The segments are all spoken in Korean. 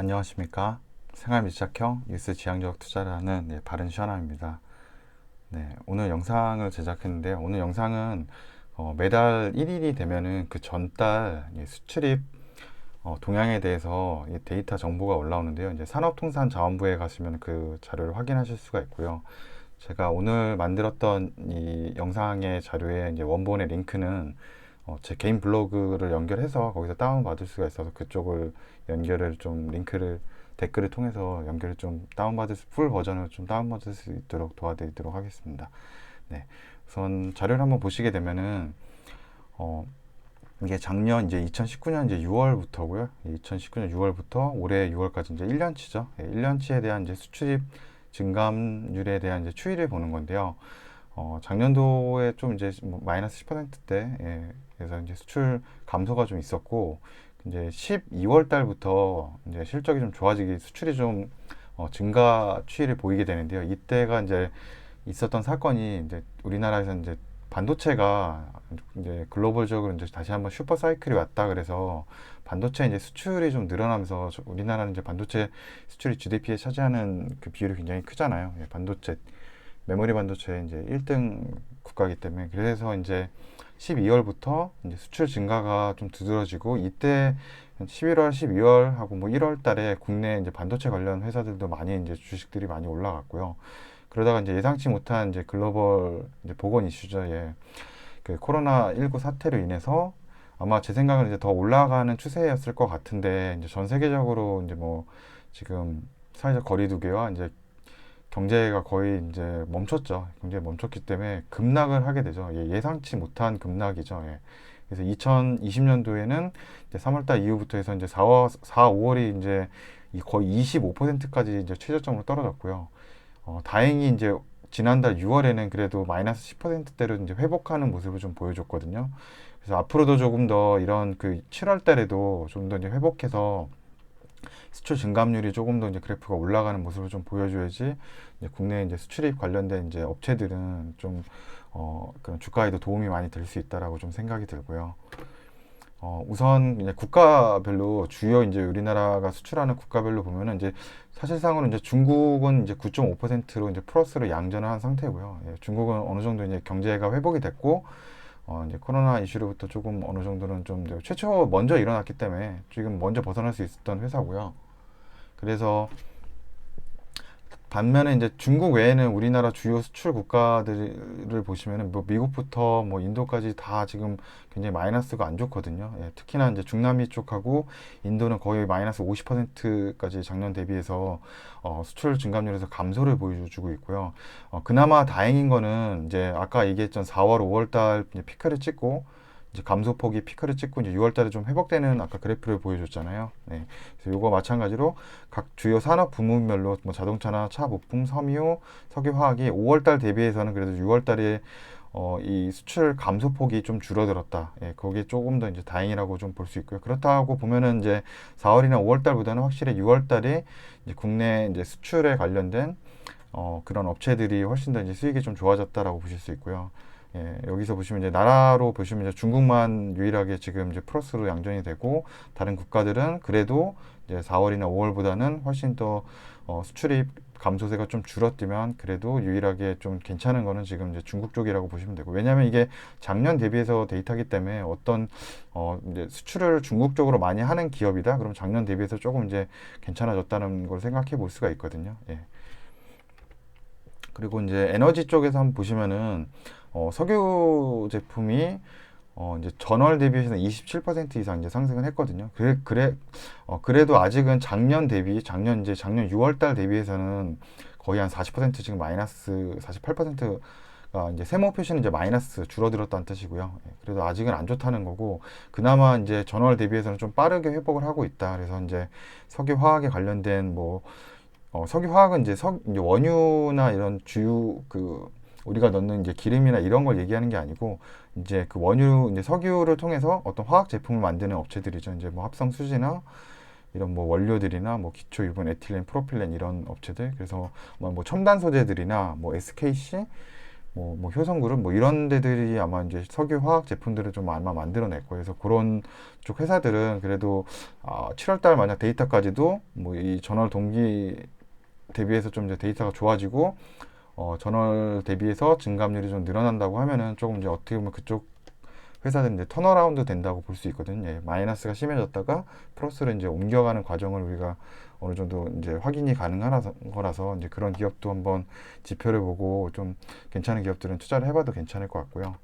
안녕하십니까. 생활밀착형 뉴스 지향적 투자를 하는 바른 시원함입니다. 네, 오늘 영상을 제작했는데요. 오늘 영상은 매달 1일이 되면은 그 전달 수출입 동향에 대해서 데이터 정보가 올라오는데요. 이제 산업통상자원부에 가시면 그 자료를 확인하실 수가 있고요. 제가 오늘 만들었던 이 영상의 자료의 이제 원본의 링크는 제 개인 블로그를 연결해서 거기서 다운받을 수가 있어서 그쪽을 연결을 좀 링크를 댓글을 통해서 연결을 좀 풀 버전을 좀 다운받을 수 있도록 도와드리도록 하겠습니다. 네, 우선 자료를 한번 보시게 되면은 어, 이게 작년 이제 2019년 이제 6월부터고요. 2019년 6월부터 올해 6월까지 이제 1년치죠. 1년치에 대한 이제 수출입 증감률에 대한 이제 추이를 보는 건데요. 작년도에 좀 이제 뭐 마이너스 10%대, 그래서 이제 수출 감소가 좀 있었고, 이제 12월 달부터 이제 실적이 좀 좋아지기, 수출이 좀 증가 추이를 보이게 되는데요. 이때가 이제 있었던 사건이 이제 우리나라에서 이제 반도체가 이제 글로벌적으로 이제 다시 한번 슈퍼 사이클이 왔다 그래서 반도체 이제 수출이 좀 늘어나면서 우리나라는 이제 반도체 수출이 GDP에 차지하는 그 비율이 굉장히 크잖아요. 반도체 메모리 반도체 이제 1등 국가이기 때문에 그래서 이제 12월부터 이제 수출 증가가 좀 두드러지고 이때 11월, 12월 하고 뭐 1월 달에 국내 이제 반도체 관련 회사들도 많이 이제 주식들이 많이 올라갔고요. 그러다가 이제 예상치 못한 이제 글로벌 이제 보건 이슈죠. 그 코로나19 사태로 인해서 아마 제 생각은 이제 더 올라가는 추세였을 것 같은데 이제 전 세계적으로 이제 뭐 지금 사회적 거리두기와 이제 경제가 거의 이제 멈췄죠. 경제 멈췄기 때문에 급락을 하게 되죠. 예상치 못한 급락이죠. 그래서 2020년도에는 이제 3월달 이후부터 해서 이제 5월이 이제 거의 25%까지 이제 최저점으로 떨어졌고요. 다행히 이제 지난달 6월에는 그래도 마이너스 10%대로 이제 회복하는 모습을 좀 보여줬거든요. 그래서 앞으로도 조금 더 이런 그 7월 달에도 좀 더 이제 회복해서 수출 증감률이 조금 더 이제 그래프가 올라가는 모습을 좀 보여줘야지 이제 국내 이제 수출입 관련된 이제 업체들은 좀 그런 주가에도 도움이 많이 될 수 있다라고 좀 생각이 들고요. 우선 이제 국가별로 주요 이제 우리나라가 수출하는 국가별로 보면은 이제 사실상으로 이제 중국은 이제 9.5%로 이제 플러스로 양전을 한 상태고요. 중국은 어느 정도 이제 경제가 회복이 됐고 이제 코로나 이슈로부터 조금 어느 정도는 좀 최초 먼저 일어났기 때문에 지금 먼저 벗어날 수 있었던 회사고요. 그래서 반면에 이제 중국 외에는 우리나라 주요 수출 국가들을 보시면은 뭐 미국부터 뭐 인도까지 다 지금 굉장히 마이너스가 안 좋거든요. 특히나 이제 중남미 쪽하고 인도는 거의 마이너스 50%까지 작년 대비해서 수출 증감률에서 감소를 보여주고 있고요. 그나마 다행인 거는 이제 아까 얘기했던 4월, 5월 달 피크를 찍고 이제 감소폭이 피크를 찍고 이제 6월 달에 좀 회복되는 아까 그래프를 보여줬잖아요. 그래서 요거 마찬가지로 각 주요 산업 부문별로 뭐 자동차나 차 부품, 섬유, 석유화학이 5월 달 대비해서는 그래도 6월 달에 이 수출 감소폭이 좀 줄어들었다. 거기에 조금 더 이제 다행이라고 좀 볼 수 있고요. 그렇다고 보면은 이제 4월이나 5월 달보다는 확실히 6월 달에 이제 국내 이제 수출에 관련된 그런 업체들이 훨씬 더 이제 수익이 좀 좋아졌다라고 보실 수 있고요. 여기서 보시면 이제 나라로 보시면 이제 중국만 유일하게 지금 이제 플러스로 양전이 되고 다른 국가들은 그래도 이제 4월이나 5월보다는 훨씬 더 수출입 감소세가 좀 줄었지만 그래도 유일하게 좀 괜찮은 거는 지금 이제 중국 쪽이라고 보시면 되고 왜냐하면 이게 작년 대비해서 데이터기 때문에 어떤 이제 수출을 중국 쪽으로 많이 하는 기업이다 그럼 작년 대비해서 조금 이제 괜찮아졌다는 걸 생각해 볼 수가 있거든요. 그리고 이제 에너지 쪽에서 한번 보시면은 석유 제품이 이제 전월 대비해서 27% 이상 이제 상승을 했거든요. 그래도 아직은 작년 6월 달 대비해서는 거의 한 40% 지금 마이너스 48%가 이제 세모 표시는 이제 마이너스 줄어들었다는 뜻이고요. 그래도 아직은 안 좋다는 거고 그나마 이제 전월 대비해서는 좀 빠르게 회복을 하고 있다. 그래서 이제 석유 화학에 관련된 뭐 석유화학은 이제 원유나 이런 주요 우리가 넣는 이제 기름이나 이런 걸 얘기하는 게 아니고 이제 그 원유 이제 석유를 통해서 어떤 화학 제품을 만드는 업체들이죠. 이제 뭐 합성 수지나 이런 뭐 원료들이나 뭐 기초 유분 에틸렌, 프로필렌 이런 업체들. 그래서 뭐 첨단 소재들이나 뭐 SKC 뭐 효성그룹 뭐 이런 데들이 아마 이제 석유 화학 제품들을 좀 아마 만들어낼 거예요. 그래서 그런 쪽 회사들은 그래도 7월달 만약 데이터까지도 뭐 이 전월 동기 대비해서 좀 이제 데이터가 좋아지고 전월 대비해서 증감률이 좀 늘어난다고 하면은 조금 이제 어떻게 보면 그쪽 회사들은 이제 턴어라운드 된다고 볼 수 있거든요. 예, 마이너스가 심해졌다가 플러스로 이제 옮겨가는 과정을 우리가 어느 정도 이제 확인이 가능한 거라서 이제 그런 기업도 한번 지표를 보고 좀 괜찮은 기업들은 투자를 해봐도 괜찮을 것 같고요.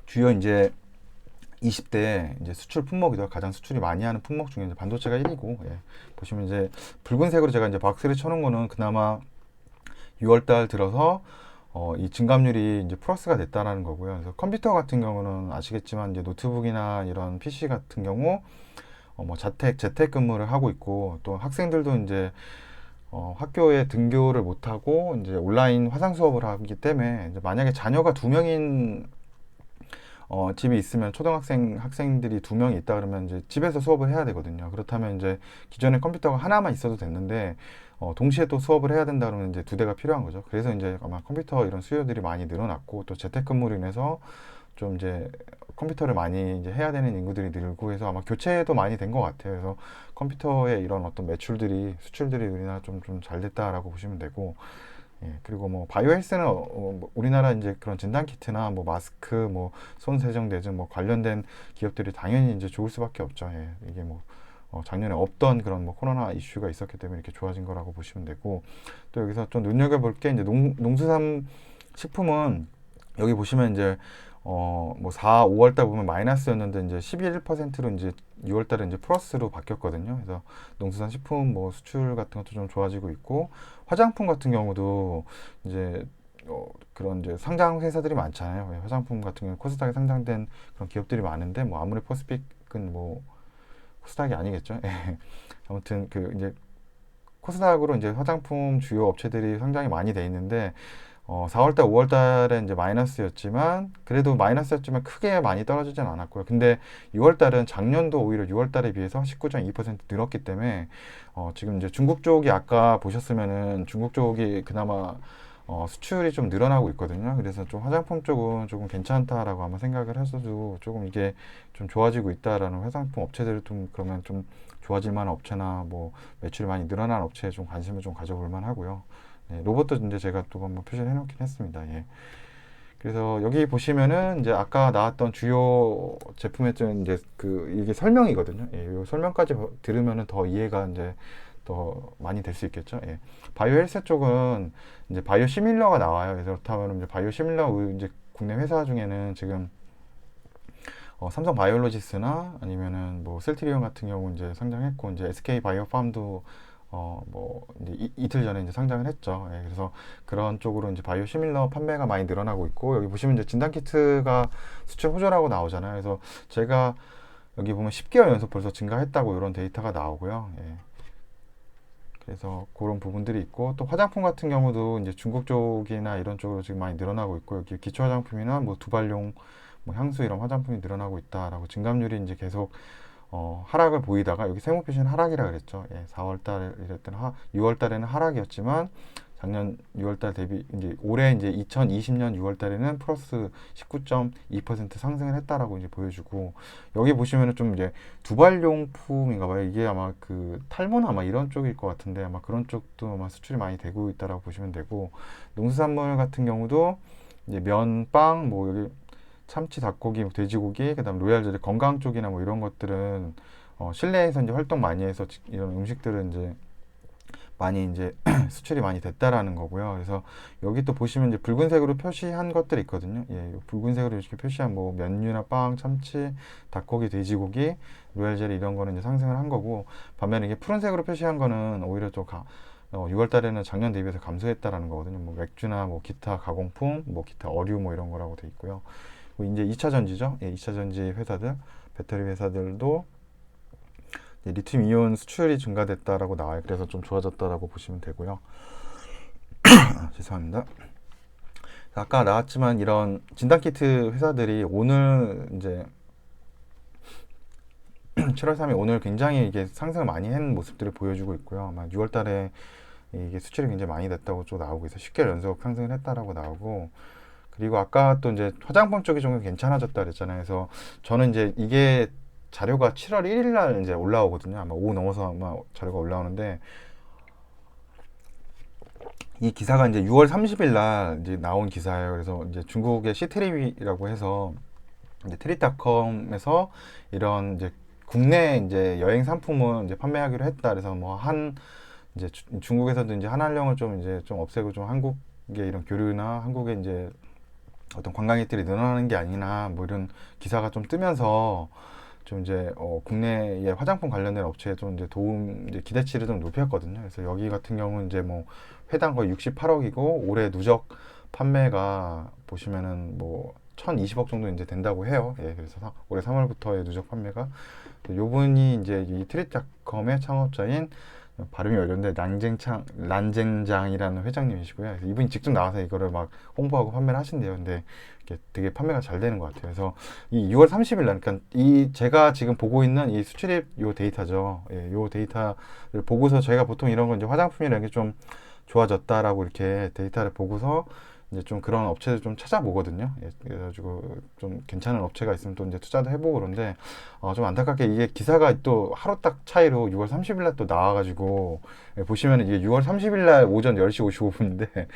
주요 이제 20대 이제 수출 품목이죠. 가장 수출이 많이 하는 품목 중에 이제 반도체가 1위고, 예. 보시면 이제 붉은색으로 제가 이제 박스를 쳐놓은 거는 그나마 6월달 들어서 이 증감률이 이제 플러스가 됐다라는 거고요. 그래서 컴퓨터 같은 경우는 아시겠지만 이제 노트북이나 이런 PC 같은 경우 뭐 재택 근무를 하고 있고 또 학생들도 이제 학교에 등교를 못 하고 이제 온라인 화상 수업을 하기 때문에 이제 만약에 자녀가 두 명인 집이 있으면 학생들이 두 명이 있다 그러면 이제 집에서 수업을 해야 되거든요. 그렇다면 이제 기존에 컴퓨터가 하나만 있어도 됐는데 동시에 또 수업을 해야 된다 그러면 이제 두 대가 필요한 거죠. 그래서 이제 아마 컴퓨터 이런 수요들이 많이 늘어났고 또 재택근무로 인해서 좀 이제 컴퓨터를 많이 이제 해야 되는 인구들이 늘고 해서 아마 교체도 많이 된 것 같아요. 그래서 컴퓨터의 이런 어떤 수출들이 우리나라 좀 잘 됐다라고 보시면 되고, 예, 그리고 뭐 바이오 헬스는 뭐 우리나라 이제 그런 진단 키트나 뭐 마스크, 뭐 손 세정대증 뭐 관련된 기업들이 당연히 이제 좋을 수밖에 없죠. 예, 이게 뭐 작년에 없던 그런 뭐 코로나 이슈가 있었기 때문에 이렇게 좋아진 거라고 보시면 되고, 또 여기서 좀 눈여겨볼 게 이제 농수산 식품은 여기 보시면 이제 뭐 4, 5월 달 보면 마이너스였는데 이제 11%로 이제 6월 달에 이제 플러스로 바뀌었거든요. 그래서 농수산 식품 뭐 수출 같은 것도 좀 좋아지고 있고 화장품 같은 경우도 이제 그런 이제 상장 회사들이 많잖아요. 화장품 같은 경우는 코스닥에 상장된 그런 기업들이 많은데 뭐 아무리 퍼시픽은 뭐 코스닥이 아니겠죠. 예. 아무튼 그 이제 코스닥으로 이제 화장품 주요 업체들이 상장이 많이 돼 있는데 4월달, 5월달에 이제 마이너스였지만 그래도 마이너스였지만 크게 많이 떨어지진 않았고요. 근데 6월달은 작년도 오히려 6월달에 비해서 19.2% 늘었기 때문에 지금 이제 중국 쪽이 아까 보셨으면은 중국 쪽이 그나마 수출이 좀 늘어나고 있거든요. 그래서 좀 화장품 쪽은 조금 괜찮다라고 아마 생각을 해서도 조금 이게 좀 좋아지고 있다라는 화장품 업체들을 좀 그러면 좀 좋아질 만한 업체나 뭐 매출이 많이 늘어난 업체에 좀 관심을 좀 가져볼 만하고요. 네, 로봇도 이제 제가 또 한번 표시를 해놓긴 했습니다. 예. 그래서 여기 보시면은 이제 아까 나왔던 주요 제품의 좀 이제 이게 설명이거든요. 예, 이 설명까지 들으면은 더 이해가 이제 더 많이 될 수 있겠죠. 예. 바이오 헬스 쪽은 이제 바이오 시밀러가 나와요. 그래서 그렇다면 이제 바이오 시밀러 이제 국내 회사 중에는 지금 삼성 바이올로지스나 아니면은 뭐 셀트리온 같은 경우 이제 상장했고 이제 SK 바이오팜도 뭐 이제 이틀 전에 이제 상장을 했죠. 예, 그래서 그런 쪽으로 이제 바이오 시밀러 판매가 많이 늘어나고 있고 여기 보시면 이제 진단 키트가 수출 호조라고 나오잖아요. 그래서 제가 여기 보면 10개월 연속 벌써 증가했다고 이런 데이터가 나오고요. 예. 그래서 그런 부분들이 있고 또 화장품 같은 경우도 이제 중국 쪽이나 이런 쪽으로 지금 많이 늘어나고 있고 여기 기초 화장품이나 뭐 두발용 뭐 향수 이런 화장품이 늘어나고 있다라고 증감률이 이제 계속 하락을 보이다가 여기 세모 표시는 하락이라 그랬죠. 예, 4월 달에 이랬던 6월 달에는 하락이었지만 작년 6월 달 대비 이제 올해 이제 2020년 6월 달에는 플러스 19.2% 상승을 했다라고 이제 보여주고 여기 보시면은 좀 이제 두발용품인가 봐요. 이게 아마 그 탈모나 아마 이런 쪽일 것 같은데 아마 그런 쪽도 아마 수출이 많이 되고 있다라고 보시면 되고 농수산물 같은 경우도 이제 면, 빵, 뭐 여기 참치, 닭고기, 돼지고기, 그다음 로얄 젤리 건강 쪽이나 뭐 이런 것들은 실내에서 이제 활동 많이 해서 이런 음식들은 이제 많이 이제 수출이 많이 됐다라는 거고요. 그래서 여기 또 보시면 이제 붉은색으로 표시한 것들이 있거든요. 예, 붉은색으로 이렇게 표시한 뭐 면류나 빵, 참치, 닭고기, 돼지고기, 로얄 젤리 이런 거는 이제 상승을 한 거고 반면에 이게 푸른색으로 표시한 거는 오히려 좀 6월 달에는 작년 대비해서 감소했다라는 거거든요. 뭐 맥주나 뭐 기타 가공품, 뭐 기타 어류 뭐 이런 거라고 돼 있고요. 이제 2차 전지죠. 예, 2차 전지 회사들, 배터리 회사들도 리튬 이온 수출이 증가됐다라고 나와요. 그래서 좀 좋아졌다라고 보시면 되고요. 죄송합니다. 아까 나왔지만 이런 진단키트 회사들이 오늘 이제 7월 3일 오늘 굉장히 이게 상승을 많이 한 모습들을 보여주고 있고요. 아마 6월 달에 이게 수출이 굉장히 많이 됐다고 좀 나오고 있어. 10개월 연속 상승을 했다라고 나오고, 그리고 아까 또 이제 화장품 쪽이 좀 괜찮아졌다 그랬잖아요. 그래서 저는 이제 이게 자료가 7월 1일 날 이제 올라오거든요. 아마 오후 넘어서 아마 자료가 올라오는데, 이 기사가 이제 6월 30일 날 이제 나온 기사예요. 그래서 이제 중국의 시트립이라고 해서 이제 트립닷컴에서 이런 이제 국내 이제 여행 상품을 이제 판매하기로 했다. 그래서 뭐 한 이제 중국에서도 이제 한한령을 좀 이제 좀 없애고 좀 한국의 이런 교류나 한국의 이제 어떤 관광객들이 늘어나는 게 아니나 뭐 이런 기사가 좀 뜨면서 좀 이제 국내의 화장품 관련된 업체에 좀 이제 도움 이제 기대치를 좀 높였거든요. 그래서 여기 같은 경우는 이제 뭐 회당 거의 68억이고 올해 누적 판매가 보시면은 뭐 1020억 정도 이제 된다고 해요. 예, 그래서 올해 3월부터의 누적 판매가 요분이 이제 이 트립닷컴의 창업자인 발음이 어려운데 란젠장이라는 회장님이시고요. 그래서 이분이 직접 나와서 이거를 막 홍보하고 판매를 하신대요. 근데 이게 되게 판매가 잘 되는 것 같아요. 그래서 이 6월 30일 날, 그러니까 이 제가 지금 보고 있는 이 수출입 요 데이터죠. 예, 요 데이터를 보고서 저희가 보통 이런 건 이제 화장품이라는 게 좀 좋아졌다라고 이렇게 데이터를 보고서 이제 좀 그런 업체들 좀 찾아보거든요. 예, 그래가지고 좀 괜찮은 업체가 있으면 또 이제 투자도 해보고 그런데 좀 안타깝게 이게 기사가 또 하루 딱 차이로 6월 30일 날 또 나와가지고 예, 보시면 이게 6월 30일 날 오전 10시 55분인데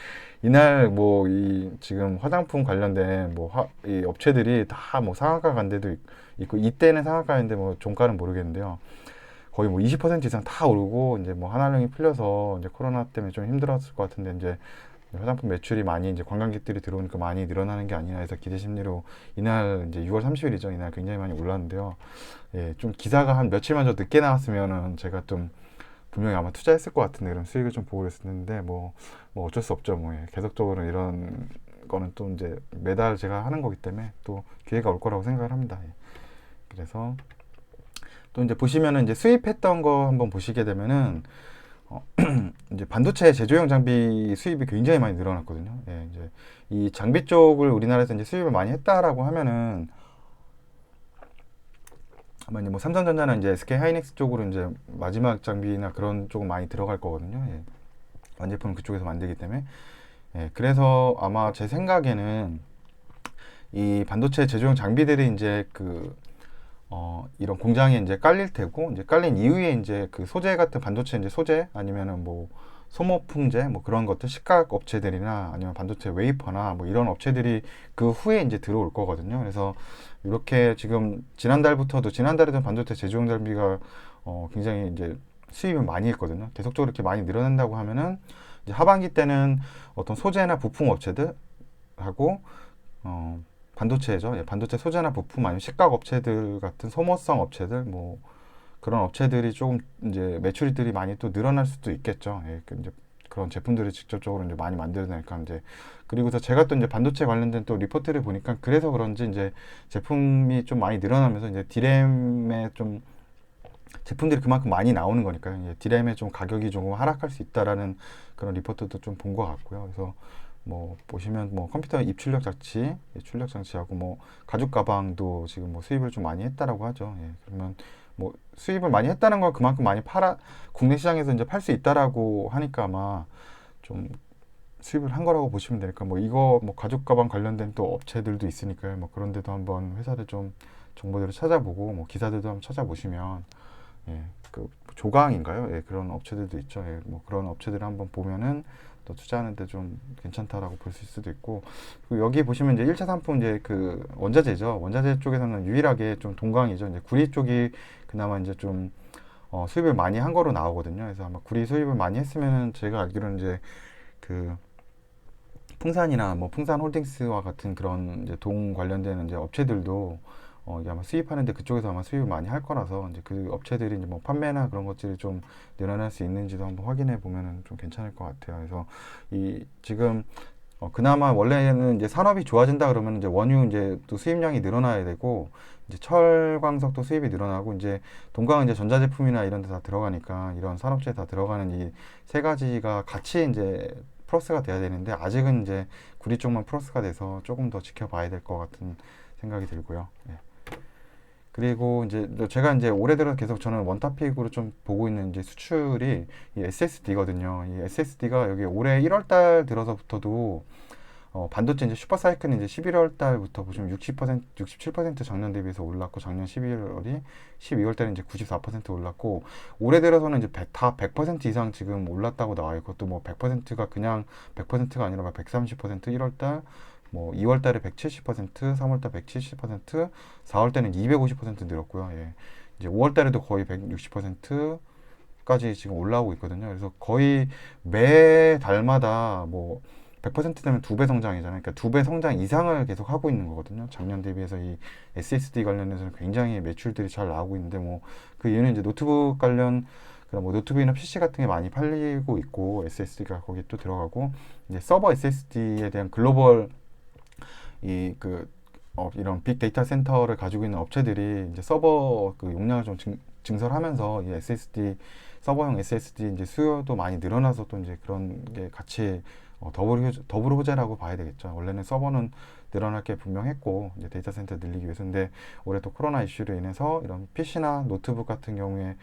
이날 뭐 이 지금 화장품 관련된 뭐 이 업체들이 다 뭐 상한가 간 데도 있고 이때는 상한가인데 뭐 종가는 모르겠는데요. 거의 뭐 20% 이상 다 오르고 이제 뭐 한한령이 풀려서 이제 코로나 때문에 좀 힘들었을 것 같은데 이제 화장품 매출이 많이 이제 관광객들이 들어오니까 많이 늘어나는 게 아니라 해서 기대 심리로 이날 이제 6월 30일이죠. 이날 굉장히 많이 올랐는데요. 예, 좀 기사가 한 며칠만 더 늦게 나왔으면은 제가 좀 분명히 아마 투자했을 것 같은데 그런 수익을 좀 보고 그랬었는데 뭐 어쩔 수 없죠. 뭐 예, 계속적으로 이런 거는 또 이제 매달 제가 하는 거기 때문에 또 기회가 올 거라고 생각을 합니다. 예. 그래서 또 이제 보시면은 이제 수입했던 거 한번 보시게 되면은 이제 반도체 제조용 장비 수입이 굉장히 많이 늘어났거든요. 예, 이제 이 장비 쪽을 우리나라에서 이제 수입을 많이 했다라고 하면은 아마 이제 뭐 삼성전자는 이제 SK 하이닉스 쪽으로 이제 마지막 장비나 그런 쪽은 많이 들어갈 거거든요. 예. 완제품은 그쪽에서 만들기 때문에. 예, 그래서 아마 제 생각에는 이 반도체 제조용 장비들이 이제 이런 공장에 이제 깔릴 테고, 이제 깔린 이후에 이제 그 소재 같은 반도체 이제 소재 아니면은 뭐 소모품제 뭐 그런 것들 식각 업체들이나 아니면 반도체 웨이퍼나 뭐 이런 업체들이 그 후에 이제 들어올 거거든요. 그래서 이렇게 지금 지난달에도 반도체 제조용 장비가 굉장히 이제 수입을 많이 했거든요. 계속적으로 이렇게 많이 늘어난다고 하면은 이제 하반기 때는 어떤 소재나 부품 업체들하고 반도체죠. 예, 반도체 소재나 부품 아니면 식각 업체들 같은 소모성 업체들 뭐 그런 업체들이 조금 이제 매출들이 많이 또 늘어날 수도 있겠죠. 예, 이제 그런 제품들을 직접적으로 이제 많이 만들어내니까 이제 그리고서 제가 또 이제 반도체 관련된 또 리포트를 보니까 그래서 그런지 이제 제품이 좀 많이 늘어나면서 이제 디램에 좀 제품들이 그만큼 많이 나오는 거니까요. 이제 디램의 좀 가격이 조금 하락할 수 있다라는 그런 리포트도 좀 본 것 같고요. 그래서 뭐 보시면 뭐 컴퓨터 입출력 장치, 출력 장치하고 뭐 가죽 가방도 지금 뭐 수입을 좀 많이 했다라고 하죠. 예, 그러면 뭐 수입을 많이 했다는 건 그만큼 많이 국내 시장에서 이제 팔 수 있다라고 하니까 아마 좀 수입을 한 거라고 보시면 되니까 뭐 이거 뭐 가죽 가방 관련된 또 업체들도 있으니까요. 뭐 그런 데도 한번 회사들 좀 정보들을 찾아보고 뭐 기사들도 한번 찾아보시면 예, 그 조강인가요? 예, 그런 업체들도 있죠. 예, 뭐 그런 업체들을 한번 보면은 또 투자하는데 좀 괜찮다라고 볼 수도 있고 그리고 여기 보시면 이제 1차 상품 이제 그 원자재죠. 원자재 쪽에서는 유일하게 좀 동광이죠. 이제 구리 쪽이 그나마 이제 좀 수입을 많이 한 거로 나오거든요. 그래서 아마 구리 수입을 많이 했으면은 제가 알기로는 이제 그 풍산이나 뭐 풍산홀딩스와 같은 그런 이제 동 관련된 이제 업체들도 이게 아마 수입하는데 그쪽에서 아마 수입을 많이 할 거라서 이제 그 업체들이 이제 뭐 판매나 그런 것들이 좀 늘어날 수 있는지도 한번 확인해 보면은 좀 괜찮을 것 같아요. 그래서 이 지금 그나마 원래는 이제 산업이 좋아진다 그러면 이제 원유 이제 또 수입량이 늘어나야 되고 이제 철광석도 수입이 늘어나고 이제 동광은 이제 전자제품이나 이런 데 다 들어가니까 이런 산업체에 다 들어가는 이 세 가지가 같이 이제 플러스가 돼야 되는데 아직은 이제 구리 쪽만 플러스가 돼서 조금 더 지켜봐야 될 것 같은 생각이 들고요. 예. 그리고 이제 제가 이제 올해 들어 계속 저는 원탑픽으로 좀 보고 있는 이제 수출이 이 SSD거든요. 이 SSD가 여기 올해 1월 달 들어서부터도 반도체 이제 슈퍼사이클은 이제 11월 달부터 보시면 60%, 67% 작년 대비해서 올랐고 작년 12월이 12월 달에 이제 94% 올랐고 올해 들어서는 이제 다 100% 이상 지금 올랐다고 나와 있고 또 뭐 100%가 그냥 100%가 아니라 막 130% 1월 달 뭐 2월 달에 170%, 3월 달 170%, 4월 달에는 250% 늘었고요. 예. 이제 5월 달에도 거의 160%까지 지금 올라오고 있거든요. 그래서 거의 매 달마다 뭐 100% 되면 두 배 성장이잖아요. 그러니까 두 배 성장 이상을 계속 하고 있는 거거든요. 작년 대비해서 이 SSD 관련해서는 굉장히 매출들이 잘 나오고 있는데 뭐 그 이유는 이제 노트북 관련 그런 뭐 노트북이나 PC 같은 게 많이 팔리고 있고 SSD가 거기에 또 들어가고 이제 서버 SSD에 대한 글로벌 이런 빅데이터 센터를 가지고 있는 업체들이 이제 서버 그 용량을 좀 증설하면서 이 SSD 서버용 SSD 이제 수요도 많이 늘어나서 또 이제 그런 게 같이 더블 호재라고 봐야 되겠죠. 원래는 서버는 늘어날 게 분명했고 이제 데이터 센터 늘리기 위해서인데 올해 또 코로나 이슈로 인해서 이런 PC나 노트북 같은 경우에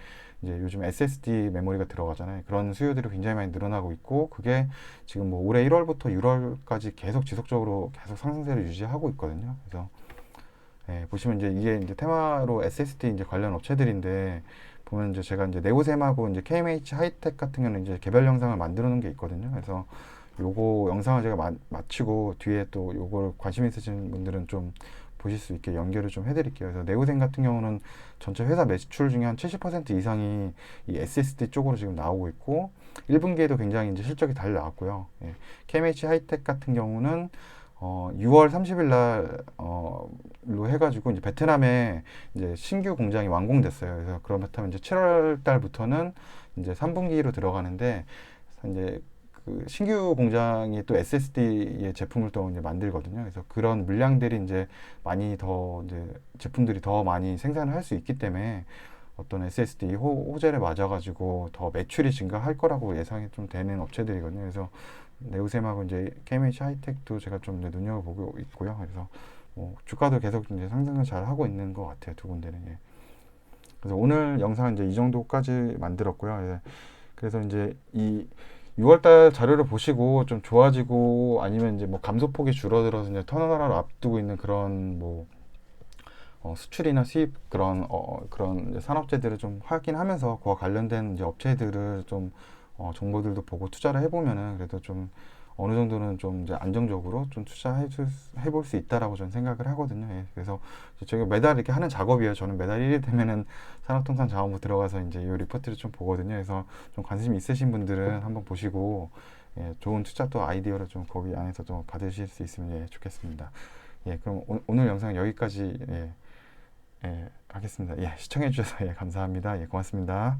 이제 요즘 SSD 메모리가 들어가잖아요. 그런 수요들이 굉장히 많이 늘어나고 있고 그게 지금 뭐 올해 1월부터 6월까지 계속 지속적으로 계속 상승세를 유지하고 있거든요. 그래서 예, 보시면 이제 이게 이제 테마로 SSD 이제 관련 업체들인데 보면 이제 제가 이제 네오셈하고 이제 KMH 하이텍 같은 경우는 이제 개별 영상을 만들어 놓은 게 있거든요. 그래서 요거 영상을 제가 마치고 뒤에 또 요걸 관심 있으신 분들은 좀 보실 수 있게 연결을 좀 해드릴게요. 그래서 네오셈 같은 경우는 전체 회사 매출 중에 한 70% 이상이 이 SSD 쪽으로 지금 나오고 있고 1분기에도 굉장히 이제 실적이 잘 나왔고요. 예. KMH 하이텍 같은 경우는 6월 30일 날로 해가지고 이제 베트남에 이제 신규 공장이 완공됐어요. 그래서 그렇다면 이제 7월 달부터는 이제 3분기로 들어가는데 이제 그 신규 공장이 또 SSD의 제품을 또 이제 만들거든요. 그래서 그런 물량들이 이제 많이 더 이제 제품들이 더 많이 생산을 할 수 있기 때문에 어떤 SSD 호재를 맞아가지고 더 매출이 증가할 거라고 예상이 좀 되는 업체들이거든요. 그래서 네오셈하고 이제 KMH 하이텍도 제가 좀 눈여겨보고 있고요. 그래서 뭐 주가도 계속 이제 상승을 잘 하고 있는 것 같아요. 두 군데는. 예. 그래서 오늘 영상은 이제 이 정도까지 만들었고요. 예. 그래서 이제 이 6월달 자료를 보시고 좀 좋아지고 아니면 이제 뭐 감소폭이 줄어들어서 이제 턴어라운드 앞두고 있는 그런 뭐 수출이나 수입 그런 이제 산업재들을 좀 확인하면서 그와 관련된 이제 업체들을 좀 정보들도 보고 투자를 해보면은 그래도 좀 어느 정도는 좀 이제 안정적으로 좀 해볼 수 있다라고 저는 생각을 하거든요. 예. 그래서 저희가 매달 이렇게 하는 작업이에요. 저는 매달 1일 되면은 산업통상자원부 들어가서 이제 이 리포트를 좀 보거든요. 그래서 좀 관심 있으신 분들은 한번 보시고 예, 좋은 투자 또 아이디어를 좀 거기 안에서 좀 받으실 수 있으면 예, 좋겠습니다. 예, 그럼 오늘 영상 여기까지 예, 하겠습니다. 예, 시청해 주셔서 예, 감사합니다. 예, 고맙습니다.